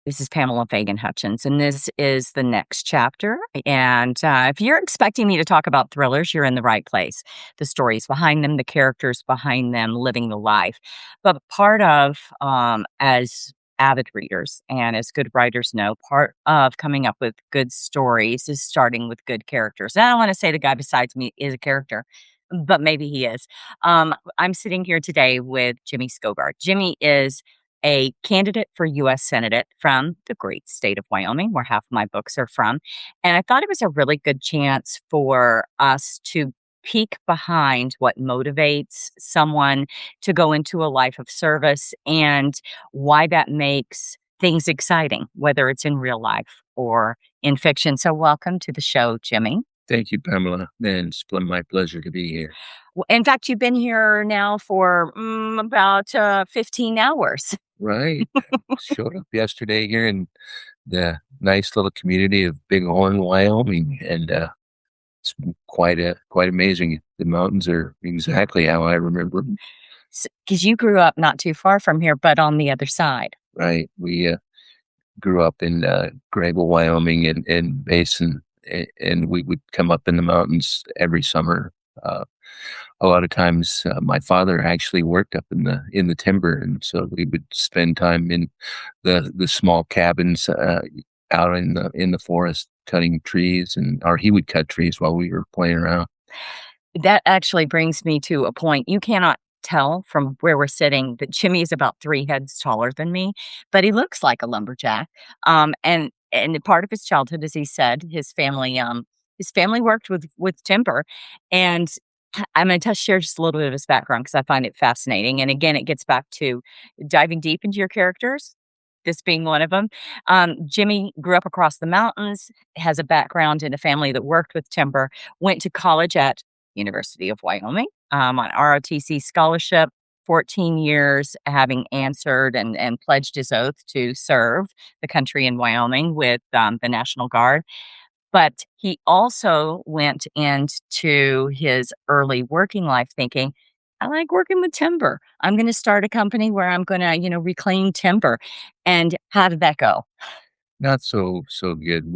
This is Pamela Fagan Hutchins, and this is the next chapter. And if you're expecting me to talk about thrillers, you're in the right place. The stories behind them, the characters behind them, living the life. But part of, as avid readers and as good writers know, part of coming up with good stories is starting with good characters. And I don't want to say the guy besides me is a character, but maybe he is. I'm sitting here today with Jimmy Skovgard. Jimmy is a candidate for U.S. Senate from the great state of Wyoming, where half my books are from. And I thought it was a really good chance for us to peek behind what motivates someone to go into a life of service and why that makes things exciting, whether it's in real life or in fiction. So, welcome to the show, Jimmy. Thank you, Pamela. And it's been my pleasure to be here. In fact, you've been here now for about 15 hours. Right. Showed up yesterday here in the nice little community of Bighorn, Wyoming, and it's been quite amazing. The mountains are exactly how I remember them. Because you grew up not too far from here, but on the other side. Right. We grew up in Grable, Wyoming, and Basin, and we would come up in the mountains every summer. A lot of times, my father actually worked up in the timber, and so we would spend time in the small cabins out in the forest cutting trees, or he would cut trees while we were playing around. That actually brings me to a point. You cannot tell from where we're sitting that Jimmy is about 3 heads taller than me, but he looks like a lumberjack. And part of his childhood, as he said, his family worked with timber, and I'm gonna just share just a little bit of his background because I find it fascinating. And again, it gets back to diving deep into your characters. This being one of them. Jimmy grew up across the mountains, has a background in a family that worked with timber, went to college at University of Wyoming on ROTC scholarship, 14 years having answered and pledged his oath to serve the country in Wyoming with the National Guard. But he also went into his early working life thinking, I like working with timber. I'm going to start a company where I'm going to, reclaim timber. And how did that go? Not so good.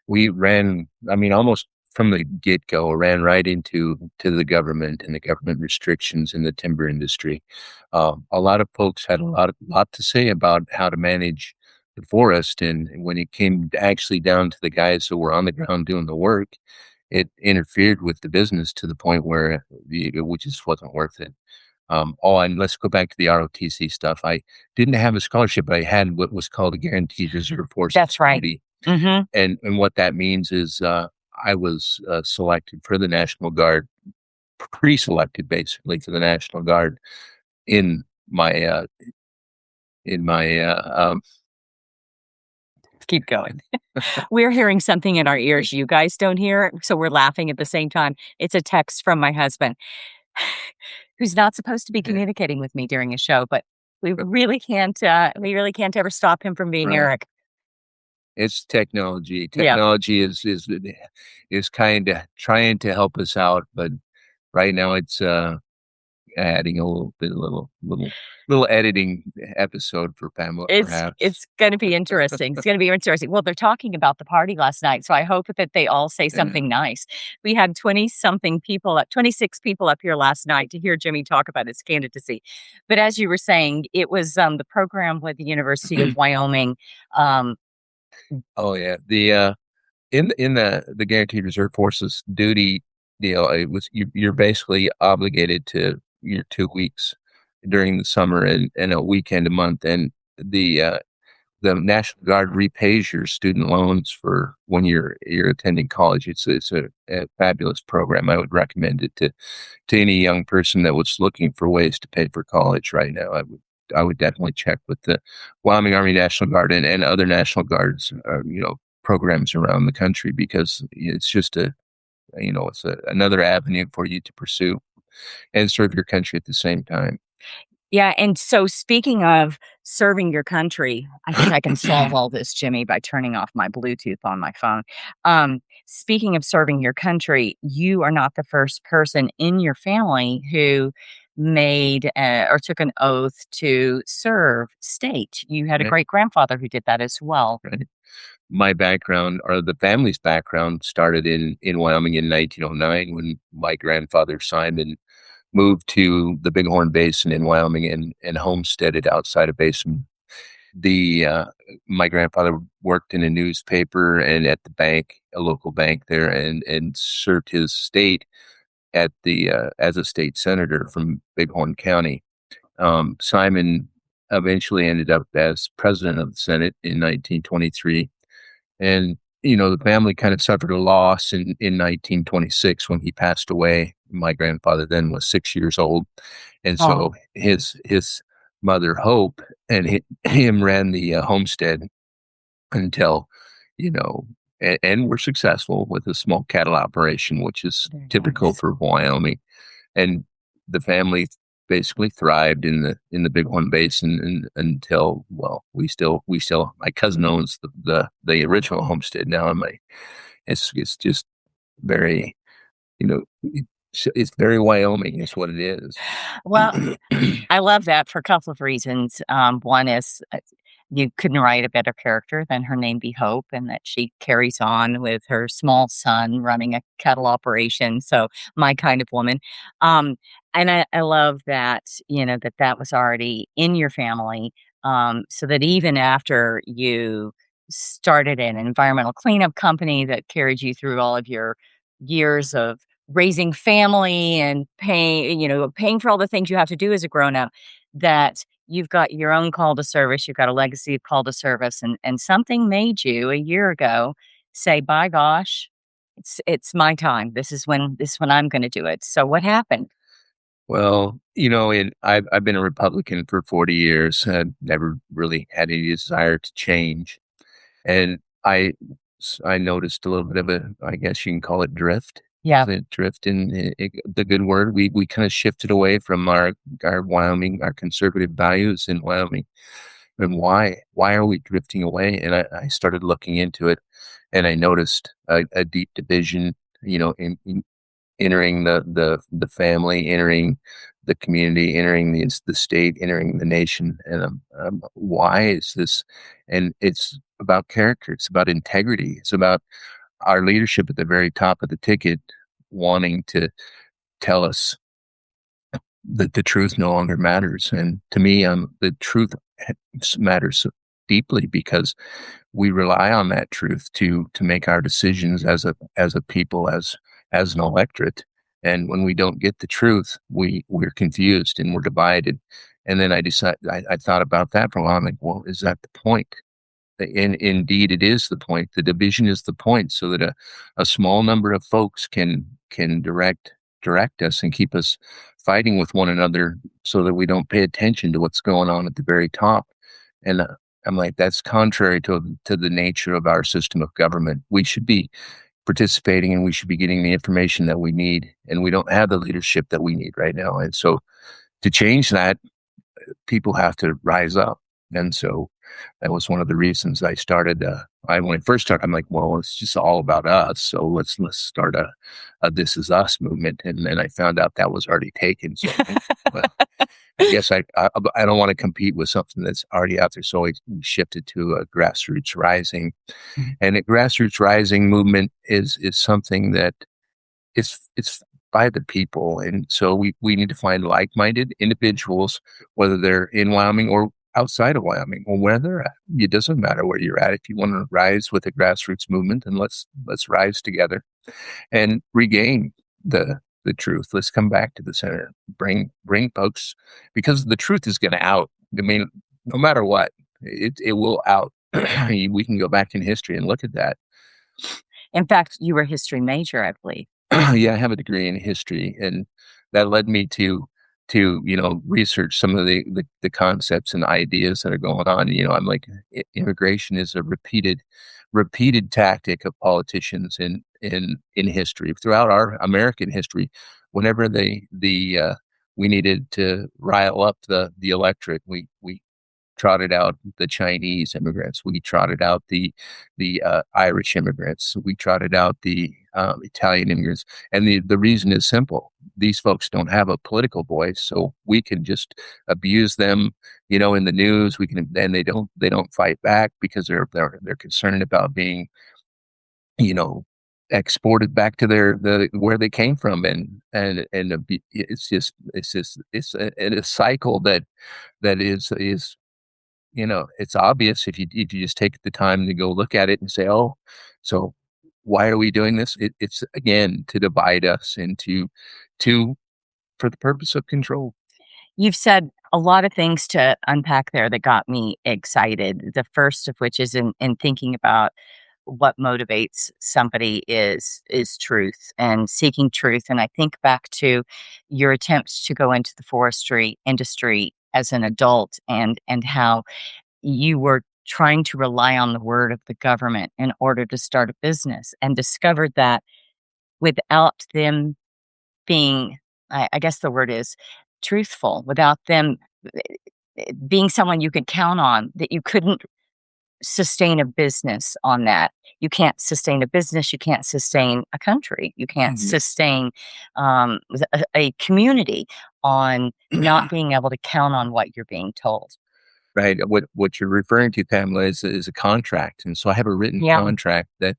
We ran, I mean, almost from the get-go, ran right to the government and the government restrictions in the timber industry. A lot of folks had a lot to say about how to manage the forest, and when it came actually down to the guys who were on the ground doing the work, it interfered with the business to the point where it just wasn't worth it. And let's go back to the ROTC stuff. I didn't have a scholarship, but I had what was called a guaranteed reserve force That's right. duty. Hmm. And what that means is I was selected for the National Guard, pre-selected basically for the National Guard in my in my Keep going. We're hearing something in our ears you guys don't hear, so we're laughing at the same time. It's a text from my husband, who's not supposed to be communicating with me during a show, but we really can't ever stop him from being right. Eric. It's technology. Yeah. Technology is kind of trying to help us out, but right now it's adding a little editing episode for Pamela, perhaps. It's gonna be interesting. It's gonna be interesting. Well, they're talking about the party last night, so I hope that they all say Yeah. something nice. We had 20-something people 26 people up here last night to hear Jimmy talk about his candidacy. But as you were saying, it was, the program with the University of Wyoming, um Oh yeah, in the guaranteed reserve forces duty deal, it was you're basically obligated to your 2 weeks during the summer and a weekend a month, and the National Guard repays your student loans for when you're attending college. It's a fabulous program. I would recommend it to any young person that was looking for ways to pay for college right now. I would definitely check with the Wyoming Army National Guard and other National Guards, programs around the country, because it's just another avenue for you to pursue and serve your country at the same time. Yeah, and so speaking of serving your country, I think I can solve all this, Jimmy, by turning off my Bluetooth on my phone. Speaking of serving your country, you are not the first person in your family who made or took an oath to serve state. You had a right, great grandfather who did that as well. right. My background, or the family's background, started in Wyoming in 1909 when my grandfather Simon moved to the Bighorn Basin in Wyoming and homesteaded outside of Basin. The My grandfather worked in a newspaper and at the bank, a local bank there, and served his state at the as a state senator from Bighorn County. Simon eventually ended up as president of the Senate in 1923, and the family kind of suffered a loss in 1926 when he passed away. My grandfather then was 6 years old, and Oh, so his mother Hope and him ran the homestead until you know and were successful with a small cattle operation, which is very typical nice. for Wyoming. And the family basically thrived in the Bighorn Basin until, well, we still my cousin owns the original homestead now, and my it's just very, it's very Wyoming is what it is. Well, I love that for a couple of reasons. One is you couldn't write a better character than her name be Hope, and that she carries on with her small son running a cattle operation. So, my kind of woman. Um, and I love that, that was already in your family. So that even after you started an environmental cleanup company that carried you through all of your years of raising family and paying for all the things you have to do as a grown up, that you've got your own call to service, you've got a legacy of call to service, and something made you a year ago say, "By gosh, it's my time. This is when I'm gonna do it." So what happened? Well, I've been a Republican for 40 years. I've never really had any desire to change. And I noticed a little bit of a, I guess you can call it drift. Yeah. Is it drift in the good word? We kind of shifted away from our Wyoming, our conservative values in Wyoming. And why are we drifting away? And I started looking into it, and I noticed a deep division, in entering the family, entering the community, entering the state, entering the nation. And why is this? And it's about character. It's about integrity. It's about our leadership at the very top of the ticket wanting to tell us that the truth no longer matters. And to me, the truth matters deeply because we rely on that truth to make our decisions as a people, as an electorate. And when we don't get the truth, we're confused and we're divided. And then I thought about that for a while. I'm like, well, is that the point? And indeed, it is the point. The division is the point, so that a small number of folks can direct us and keep us fighting with one another, so that we don't pay attention to what's going on at the very top. And I'm like, that's contrary to the nature of our system of government. We should be participating and we should be getting the information that we need, and we don't have the leadership that we need right now. And so, to change that, people have to rise up. And so that was one of the reasons I started. When I first started, I'm like, well, it's just all about us. So let's start a "This Is Us" movement. And then I found out that was already taken. So I'm like, well, I guess I don't want to compete with something that's already out there. So I shifted to a grassroots rising, Mhm. and a grassroots rising movement is something that it's by the people. And so we need to find like-minded individuals, whether they're in Wyoming or outside of Wyoming, or where they're at. It doesn't matter where you're at. If you want to rise with a grassroots movement, then let's rise together and regain the truth. Let's come back to the center. Bring folks, because the truth is going to out. I mean, no matter what, it will out. We can go back in history and look at that. In fact, you were a history major, I believe. Yeah, I have a degree in history, and that led me to research some of the concepts and ideas that are going on. I'm like, immigration is a repeated tactic of politicians in history throughout our American history. Whenever we needed to rile up the electorate, we trotted out the Chinese immigrants. We trotted out the Irish immigrants. We trotted out the Italian immigrants, and the reason is simple. These folks don't have a political voice, so we can just abuse them, in the news. We can, and they don't fight back because they're concerned about being, you know, exported back to the where they came from, it's a cycle that is it's obvious if you just take the time to go look at it and say, oh, so why are we doing this? It's again to divide us into two for the purpose of control. You've said a lot of things to unpack there that got me excited. The first of which is in thinking about what motivates somebody is truth and seeking truth. And I think back to your attempts to go into the forestry industry as an adult and how you were trying to rely on the word of the government in order to start a business and discovered that without them being, I guess the word is truthful, without them being someone you could count on, that you couldn't sustain a business on that. You can't sustain a business. You can't sustain a country. You can't Mhm. sustain a community on not being able to count on what you're being told. Right. What you're referring to, Pamela, is a contract, and so I have a written Yeah. contract that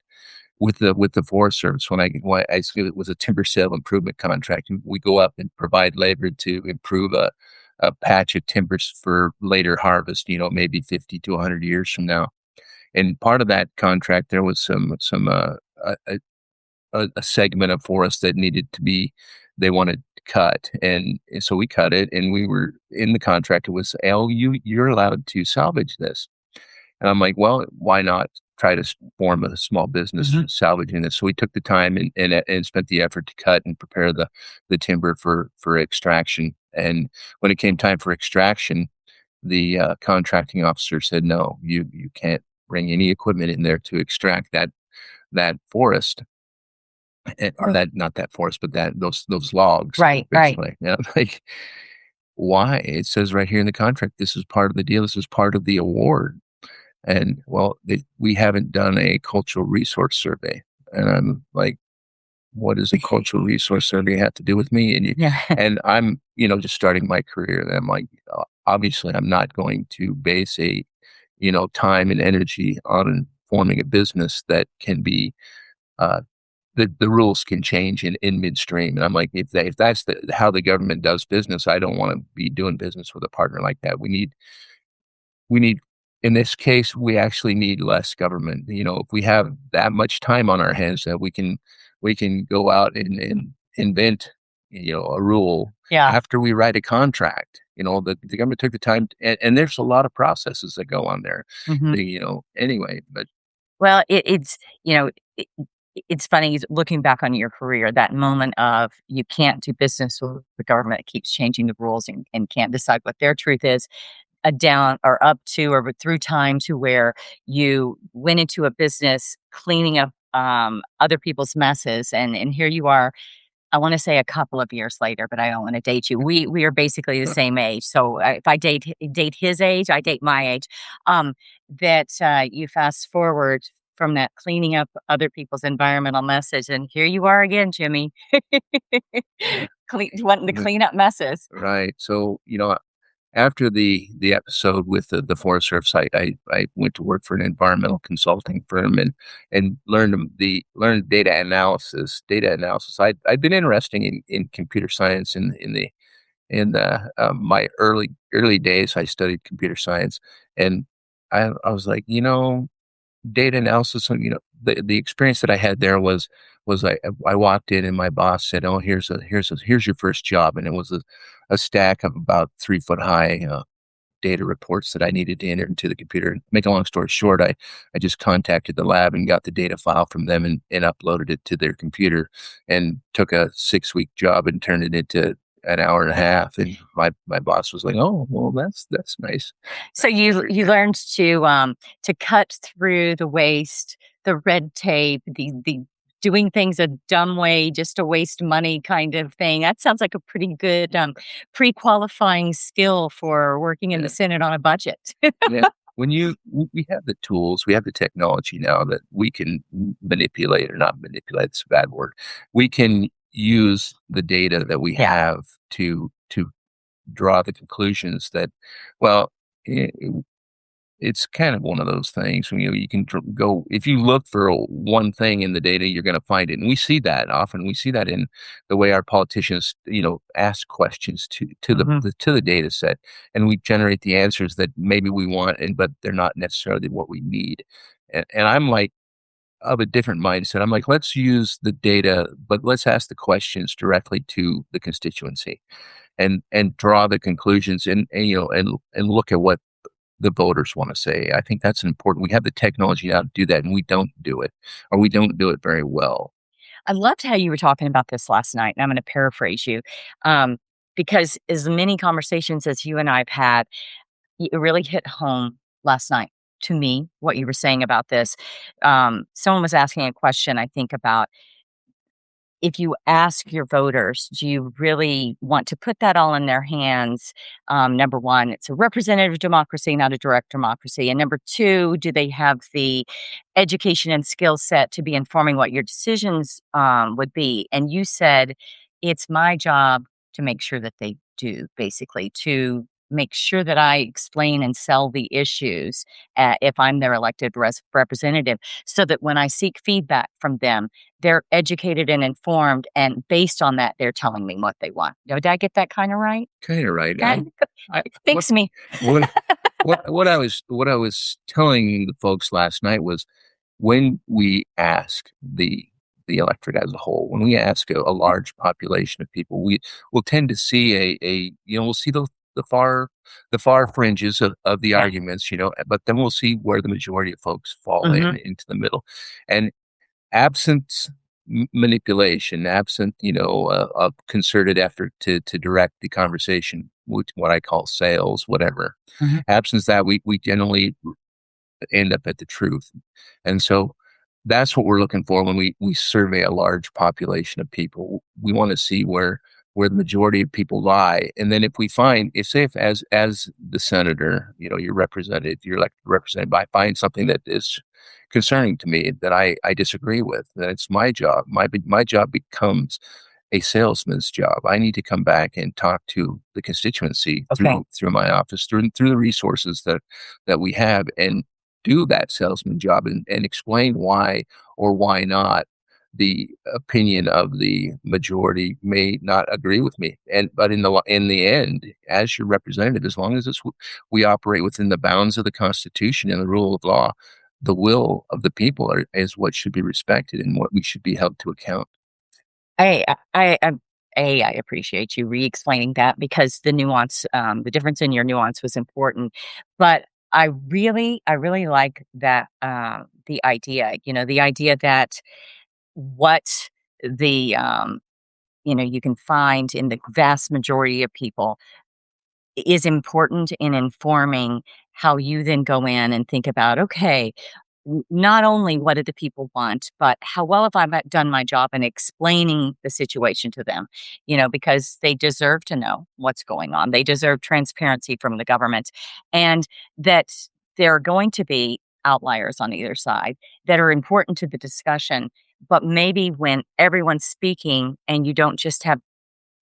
with the Forest Service. When I it was a timber sale improvement contract. And we go up and provide labor to improve a patch of timbers for later harvest. Maybe 50 to 100 years from now. And part of that contract, there was some a, a segment of forest that needed to be they wanted to cut, and so we cut it, and we were in the contract. It was, oh, you're allowed to salvage this. And I'm like, well, why not try to form a small business Hmm. salvaging this? So we took the time and spent the effort to cut and prepare the timber for extraction. And when it came time for extraction, the contracting officer said, no, you can't bring any equipment in there to extract that forest, or that not that forest, but those logs, Right, right. basically. Yeah, like, why? It says right here in the contract, this is part of the deal. This is part of the award. And well, we haven't done a cultural resource survey. And I'm like, what does a cultural resource survey have to do with me? Yeah. And I'm, just starting my career. And I'm like, obviously, I'm not going to base time and energy on forming a business that can be, uh, the rules can change in midstream. And I'm like, if that's how the government does business, I don't want to be doing business with a partner like that. We need in this case, we actually need less government. If we have that much time on our hands that we can go out and invent, a rule Yeah. after we write a contract. The government took the time, and there's a lot of processes that go on there. Hmm. Anyway, but Well, you know, it, it's funny looking back on your career, that moment of you can't do business with the government, it keeps changing the rules and can't decide what their truth is, down or up to or through time to where you went into a business cleaning up other people's messes, and here you are. I want to say a couple of years later, but I don't want to date you. We are basically the same age, so if I date his age, I date my age. Um, that you fast forward from that cleaning up other people's environmental messes, and here you are again, Jimmy, wanting to clean up messes. right. So, after the episode with the Forest Service, I went to work for an environmental consulting firm and learned data analysis. Data analysis. I'd been interested in computer science in my early days. I studied computer science, and I was like, data analysis. The experience that I had there was I walked in and my boss said, "Oh, here's your first job," and it was a stack of about 3 foot high data reports that I needed to enter into the computer. Make a long story short, I just contacted the lab and got the data file from them and uploaded it to their computer, and took a 6 week job and turned it into an hour and a half. And my boss was like, "Oh, well, that's nice." So you learned to cut through the waste, the red tape, the doing things a dumb way just to waste money kind of thing. That sounds like a pretty good pre-qualifying skill for working in the Yeah. Senate on a budget. Yeah. when we have the tools, we have the technology now that we can manipulate, or not manipulate, it's a bad word. We can use the data that we Yeah. have to draw the conclusions that, well, it's kind of one of those things when you can go, if you look for one thing in the data, you're going to find it. And we see that often. We see that in the way our politicians, ask questions Mhm. to the data set, and we generate the answers that maybe we want, but they're not necessarily what we need. And I'm like of a different mindset. I'm like, let's use the data, but let's ask the questions directly to the constituency, and draw the conclusions, and look at what the voters want to say. I think that's important. We have the technology now to do that, and we don't do it, or we don't do it very well. I loved how you were talking about this last night, and I'm gonna paraphrase you, um, because as many conversations as you and I've had, it really hit home last night to me, what you were saying about this. Someone was asking a question, I think, about if you ask your voters, do you really want to put that all in their hands? Number one, it's a representative democracy, not a direct democracy. And number two, do they have the education and skill set to be informing what your decisions would be? And you said, it's my job to make sure that they do, basically, to make sure that I explain and sell the issues if I'm their elected representative, so that when I seek feedback from them, they're educated and informed, and based on that, they're telling me what they want. Did I get that kinda right? Kind of right. That I what fix me. what what I was telling the folks last night was, when we ask the electorate as a whole, when we ask a large population of people, we will tend to see we'll see the far fringes of the Yeah. arguments, but then we'll see where the majority of folks fall Mhm. into the middle. And absent manipulation, absent, a concerted effort to direct the conversation, which what I call sales, whatever. Mhm. Absence that, we generally end up at the truth. And so that's what we're looking for when we survey a large population of people. We want to see where the majority of people lie. And then if we find, if say if as the senator, you're represented, you're elected representative, I find something that is concerning to me that I disagree with, then it's my job. My job becomes a salesman's job. I need to come back and talk to the constituency Okay. through my office, through the resources that we have, and do that salesman job, and explain why or why not the opinion of the majority may not agree with me. But in the end, as your representative, as long as we operate within the bounds of the Constitution and the rule of law, the will of the people is what should be respected and what we should be held to account. I appreciate you re-explaining that, because the difference in your nuance was important. But I really like that, the idea that what the, you can find in the vast majority of people is important in informing how you then go in and think about, okay, not only what do the people want, but how well have done my job in explaining the situation to them, because they deserve to know what's going on. They deserve transparency from the government, and that there are going to be outliers on either side that are important to the discussion. But maybe when everyone's speaking and you don't just have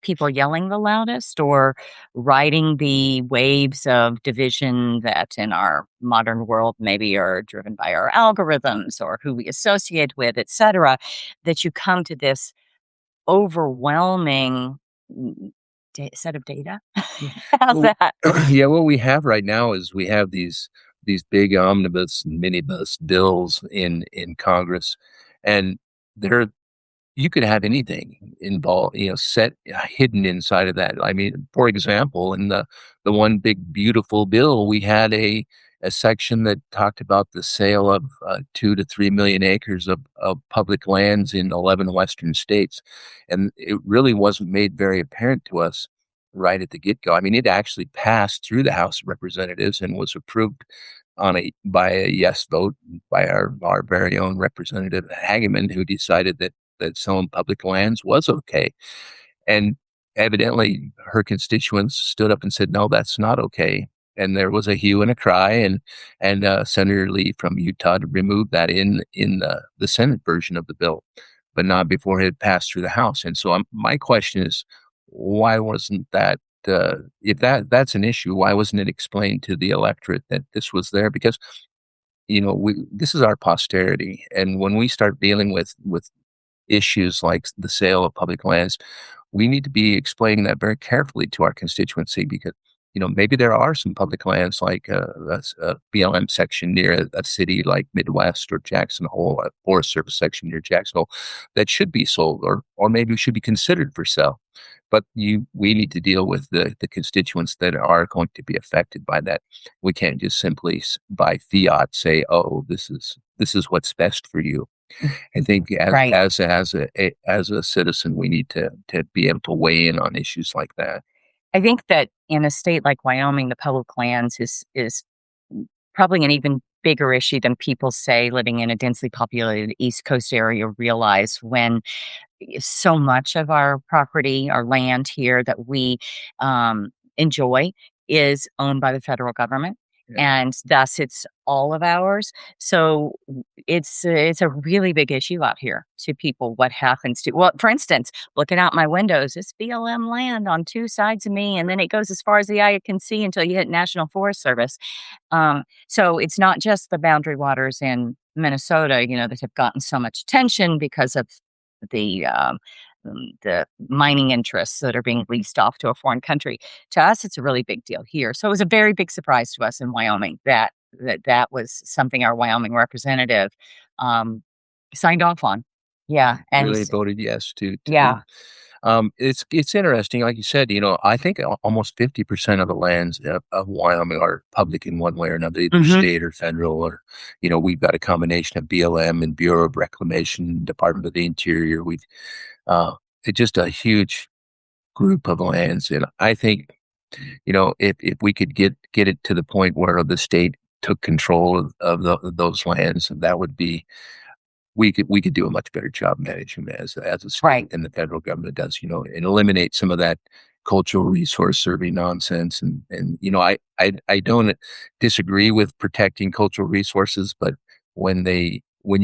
people yelling the loudest or riding the waves of division that in our modern world maybe are driven by our algorithms or who we associate with, et cetera, that you come to this overwhelming set of data. How's Well, that? yeah, what we have right now is we have these big omnibus and minibus bills in Congress, and they're you could have anything involved, set hidden inside of that. I mean, for example, in the one big beautiful bill, we had a section that talked about the sale of 2 to 3 million acres of public lands in 11 Western states, and it really wasn't made very apparent to us right at the get go. I mean, it actually passed through the House of Representatives and was approved by a yes vote by our very own Representative Hageman, who decided that selling public lands was okay. And evidently her constituents stood up and said, no, that's not okay. and there was a hue and a cry, and Senator Lee from Utah to remove that in the Senate version of the bill, but not before it had passed through the House. And so my question is, why wasn't that? If that's an issue, why wasn't it explained to the electorate that this was there? Because this is our posterity, and when we start dealing with issues like the sale of public lands, we need to be explaining that very carefully to our constituency because, maybe there are some public lands like a BLM section near a city like Midwest or Jackson Hole, a Forest Service section near Jackson Hole that should be sold or maybe should be considered for sale. But we need to deal with the constituents that are going to be affected by that. We can't just simply by fiat say, "Oh, this is what's best for you." I think Right. as a citizen, we need to be able to weigh in on issues like that. I think that in a state like Wyoming, the public lands is probably an even bigger issue than people say living in a densely populated East Coast area realize when so much of our property, our land here that we enjoy is owned by the federal government. Yeah. And thus, it's all of ours. So it's a really big issue out here to people. What happens to well, for instance, looking out my windows, it's BLM land on two sides of me, and then it goes as far as the eye can see until you hit National Forest Service. So it's not just the boundary waters in Minnesota, that have gotten so much attention because of the um, the mining interests that are being leased off to a foreign country. To us, it's a really big deal here. So it was a very big surprise to us in Wyoming that was something our Wyoming representative um, signed off on. Yeah, and Really voted yes to. yeah. It's interesting, like you said. I think almost 50% of the lands of Wyoming are public in one way or another, either Hmm. state or federal, or we've got a combination of BLM and Bureau of Reclamation, Department of the Interior. Uh, it's just a huge group of lands, and I think if we could get it to the point where the state took control of those lands, that would be we could do a much better job managing them as a state Right. than the federal government does, and eliminate some of that cultural resource serving nonsense. And I don't disagree with protecting cultural resources, but when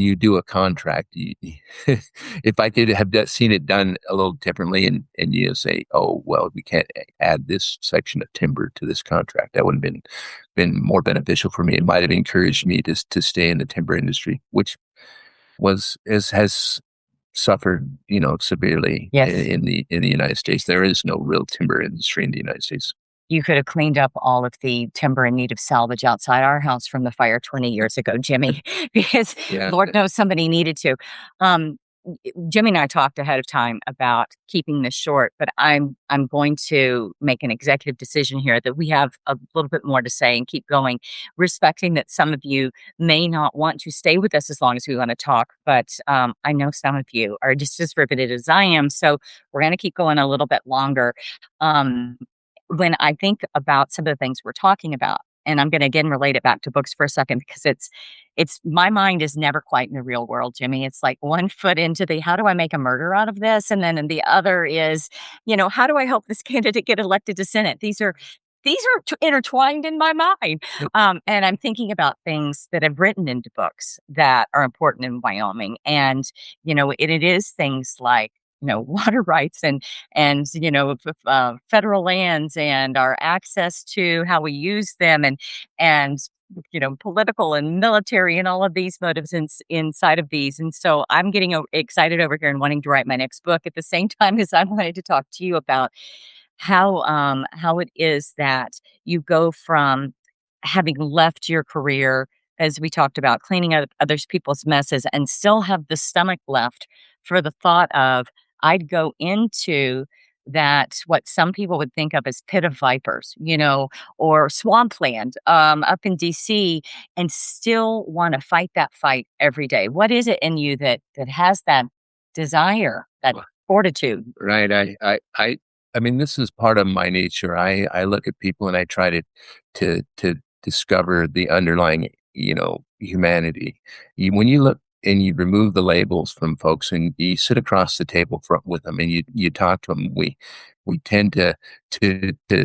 you do a contract, if I could have seen it done a little differently, and you say, oh well, we can't add this section of timber to this contract, that would have been more beneficial for me. It might have encouraged me to stay in the timber industry, which has suffered, severely Yes. in the United States. There is no real timber industry in the United States. You could have cleaned up all of the timber in need of salvage outside our house from the fire 20 years ago, Jimmy, because Yeah, Lord knows somebody needed to. Um, Jimmy and I talked ahead of time about keeping this short, but I'm going to make an executive decision here that we have a little bit more to say and keep going, respecting that some of you may not want to stay with us as long as we want to talk, but I know some of you are just as riveted as I am, so we're going to keep going a little bit longer. Um, when I think about some of the things we're talking about, and I'm going to again relate it back to books for a second because it's my mind is never quite in the real world, Jimmy. It's like one foot into the how do I make a murder out of this, and then in the other is, how do I help this candidate get elected to Senate? These are intertwined in my mind, yep. and I'm thinking about things that I've written into books that are important in Wyoming, and it is things like water rights and federal lands and our access to how we use them and political and military and all of these motives inside of these. And so I'm getting excited over here and wanting to write my next book at the same time as I wanted to talk to you about how it is that you go from having left your career, as we talked about, cleaning up other people's messes and still have the stomach left for the thought of, I'd go into that, what some people would think of as pit of vipers, or swampland up in DC, and still want to fight that fight every day. What is it in you that has that desire, that fortitude? Right. I mean, this is part of my nature. I look at people and I try to discover the underlying, humanity. When you look and you remove the labels from folks and you sit across the table with them and you talk to them, We tend to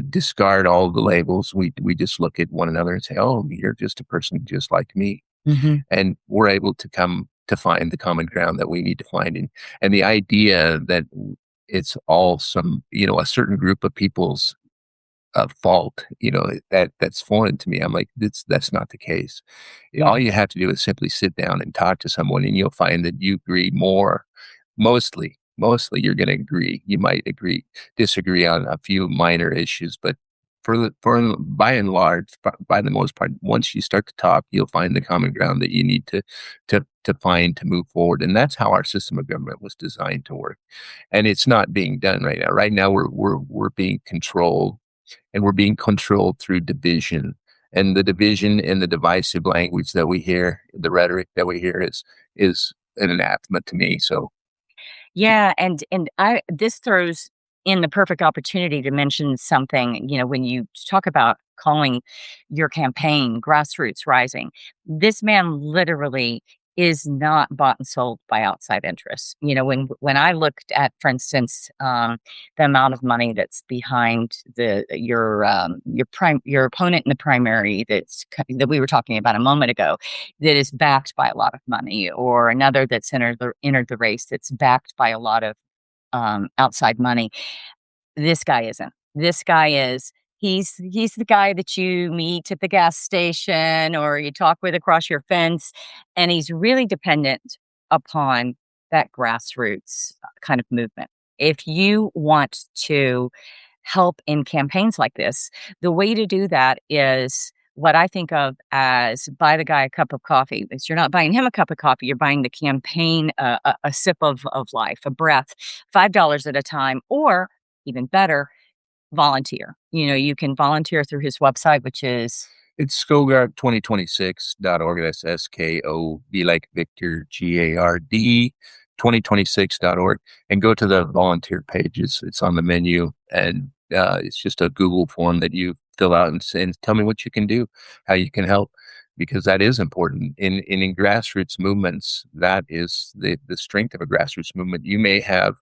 discard all the labels. We just look at one another and say, "Oh, you're just a person just like me," Mhm. and we're able to come to find the common ground that we need to find. And the idea that it's all a certain group of people's fault, that's foreign to me. I'm like, that's not the case. Yeah. All you have to do is simply sit down and talk to someone, and you'll find that you agree more. Mostly, you're going to agree. You might disagree on a few minor issues, but by and large, by the most part, once you start to talk, you'll find the common ground that you need to find to move forward. And that's how our system of government was designed to work. And it's not being done right now. Right now, we're being controlled, and we're being controlled through division. And the division and the divisive language that we hear, the rhetoric that we hear, is an anathema to me. So, Yeah, and I this throws in the perfect opportunity to mention something, when you talk about calling your campaign grassroots rising, this man literally is not bought and sold by outside interests. When I looked at, for instance, the amount of money that's behind your opponent in the primary that we were talking about a moment ago, that is backed by a lot of money, or another that's entered the race that's backed by a lot of outside money. This guy isn't. This guy is. He's the guy that you meet at the gas station or you talk with across your fence, and he's really dependent upon that grassroots kind of movement. If you want to help in campaigns like this, the way to do that is what I think of as buy the guy a cup of coffee. Because you're not buying him a cup of coffee, you're buying the campaign a sip of life, a breath, $5 at a time, or even better, volunteer. You can volunteer through his website, which is it's Skovgard2026.org. That's SKO, like Victor, GARD, 2026.org. And go to the volunteer page. It's on the menu. And it's just a Google form that you fill out and tell me what you can do, how you can help, because that is important. In grassroots movements, that is the strength of a grassroots movement. You may have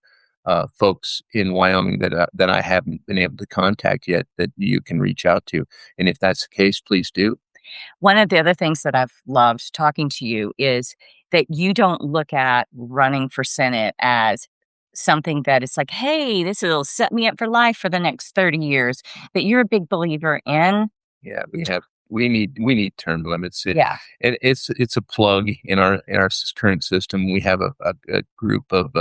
folks in Wyoming that I haven't been able to contact yet that you can reach out to. And if that's the case, please do. one of the other things that I've loved talking to you is that you don't look at running for Senate as something that is like, hey, this will set me up for life for the next 30 years. That you're a big believer in. Yeah, we need term limits. Yeah. It's a plug in our current system. We have a group of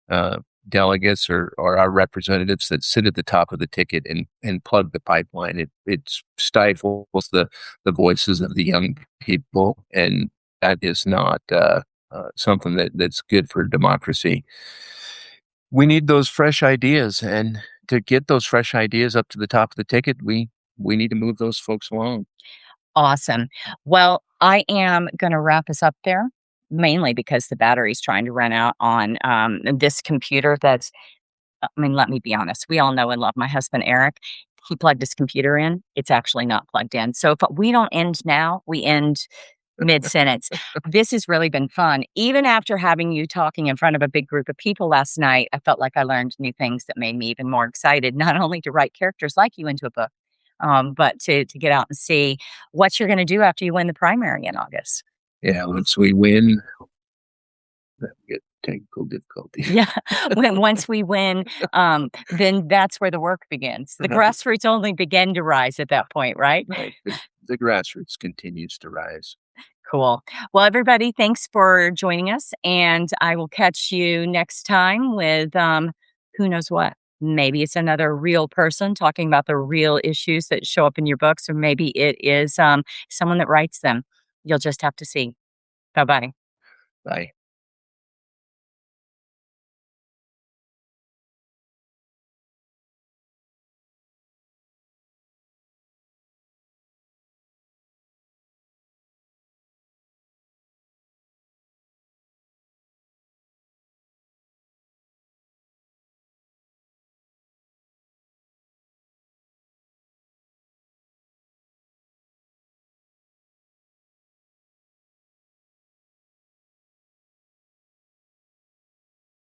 uh, delegates or our representatives that sit at the top of the ticket and plug the pipeline. It stifles the voices of the young people, and that is not something that's good for democracy. We need those fresh ideas, and to get those fresh ideas up to the top of the ticket, we need to move those folks along. Awesome. Well, I am going to wrap us up there, mainly because the battery's trying to run out on this computer that's, I mean, let me be honest. We all know and love my husband, Eric. He plugged his computer in. It's actually not plugged in. So if we don't end now, we end mid sentence. This has really been fun. Even after having you talking in front of a big group of people last night, I felt like I learned new things that made me even more excited, not only to write characters like you into a book, but to get out and see what you're going to do after you win the primary in August. Yeah, once we win, then we get technical difficulty. Yeah, once we win, then that's where the work begins. The grassroots only begin to rise at that point, right? Right. The grassroots continues to rise. Cool. Well, everybody, thanks for joining us, and I will catch you next time with who knows what. Maybe it's another real person talking about the real issues that show up in your books, or maybe it is someone that writes them. You'll just have to see. Bye bye. Bye.